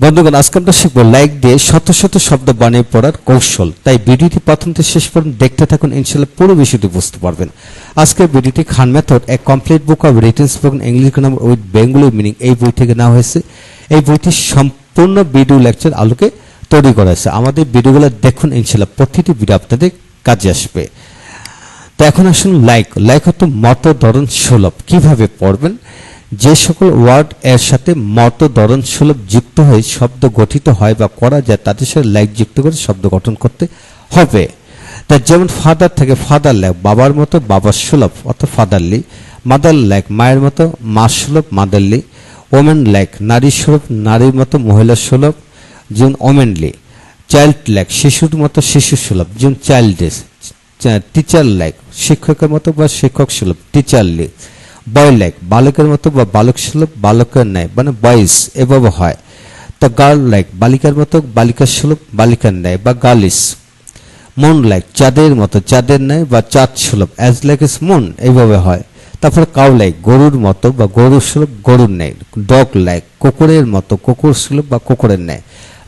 বন্ধুগণ, আজকে আমরা শিখবো লাইক দিয়ে শত শত শব্দ বানিয়ে পড়ার কৌশল। তাই ভিডিওটি প্রথম থেকে শেষ পর্যন্ত দেখতে থাকুন, ইনশাআল্লাহ পুরো বিষয়টি বুঝতে পারবেন। আজকের ভিডিওটি খান মেথড এ complete book of written spoken English grammar with Bengali meaning এই বই থেকে নেওয়া হয়েছে। এই বইটি সম্পূর্ণ ভিডিও লেকচার আলোকে তৈরি করা হয়েছে। আমাদের ভিডিওগুলো দেখুন, ইনশাআল্লাহ প্রতিটি ভিডিও আপনাদের কাজে আসবে। তো এখন আসুন লাইক অর্থ মত ধরন সুলভ। কিভাবে পড়বেন? যে সকল ওয়ার্ড এর সাথে মত ধরন সুলভ যুক্ত হয়ে শব্দ গঠিত হয় বা করা যায় তাদের সাথে লাইক যুক্ত করে শব্দ গঠন করতে হবে। তা যেমন ফাদার থেকে ফাদার লাইক, বাবার মতো বাবার সুলভ অর্থাৎ ফাদারলি। মাদার লাইক, মায়ের মতো মা সুলভ মাদারলি। ওমেন লাইক, নারী সুলভ নারীর মতো মহিলা সুলভ যেমন ওমেনলি। চাইল্ড লাইক, শিশুর মতো শিশু সুলভ যেমন চাইল্ডিশ। টিচার লাইক, শিক্ষকের মতো বা শিক্ষক সুলভ টিচারলি। বয় লাইক, বালকের মতো বা বালক সুলভ বালকের ন্যায় মানে বয়েস এভাবে হয়। তো গার্ল লাইক, বালিকার মতো বালিকার সুলভ বালিকার ন্যায় বা গার্লিস। মুন লাইক, চাঁদের মতো চাঁদের ন্যায় বা চাঁদ সুলভ অ্যাজ লাইক ইস মুন এইভাবে হয়। তারপরে কাউ লাইক, গরুর মতো বা গরুর সুলভ গরুর ন্যায়। ডগ লাইক, কুকুরের মতো কুকুর সুলভ বা কুকুরের ন্যায়।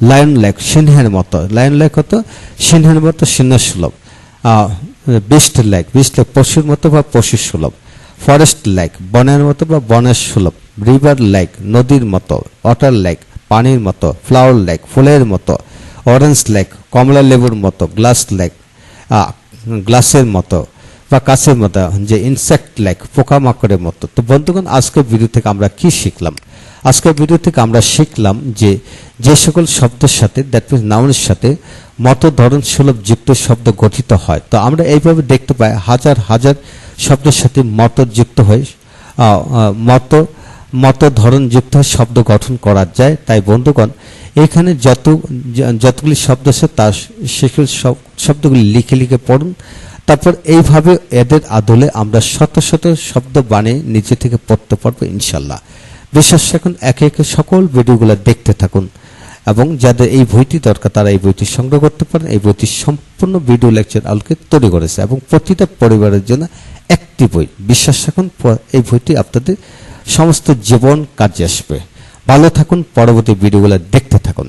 লায়ন লাইক, সিংহের মতো লায়ন লাইক হতো সিংহের মতো সিংহ সুলভ। বিস্ট লাইক পশুর মতো বা পশুর সুলভ। ফরেস্ট লাইক, বনের মতো বা বনের সুলভ। রিভার লাইক, নদীর মতো। ওয়াটার লাইক, পানির মতো। ফ্লাওয়ার লাইক, ফুলের মতো। অরেঞ্জ লাইক, কমলা লেবুর মতো। গ্লাস লাইক, গ্লাসের মতো বা কাছের মতো। যে ইনসেক্ট লাইক, পোকামাকড়ের মতো। তো বন্ধুগণ, আজকের ভিডিও থেকে আমরা কি শিখলাম? আজকের ভিডিও থেকে আমরা শিখলাম যে সকল শব্দের সাথে দ্যাট মিনস নাউনের সাথে মত ধরন সুলভ যুক্ত শব্দ গঠিত হয়। তো আমরা এইভাবে দেখতে পাই হাজার হাজার শব্দের সাথে মত যুক্ত হয়ে মত ধরন যুক্ত শব্দ গঠন করা যায়। তাই বন্ধুগণ, এখানে যতগুলি শব্দ আছে তার সেগুলি শব্দগুলি লিখে লিখে পড়ুন। তারপর এইভাবে এদের আদলে আমরা শত শত শব্দ বানিয়ে নিচে থেকে পড়তে পারবো ইনশাল্লাহ। বিশেষ এখন একে একে সকল ভিডিওগুলো দেখতে থাকুন এবং যাদের এই বইটি দরকার তারা এই বইটি সংগ্রহ করতে পারেন। এই বইটি সম্পূর্ণ ভিডিও লেকচার আলোকে তৈরি করেছে এবং প্রতিটা পরিবারের জন্য একটি বই। বিশ্বাস রাখুন, এই বইটি আপনাদের সমস্ত জীবন কাজে আসবে। ভালো থাকুন, পরবর্তী ভিডিওগুলো দেখতে থাকুন।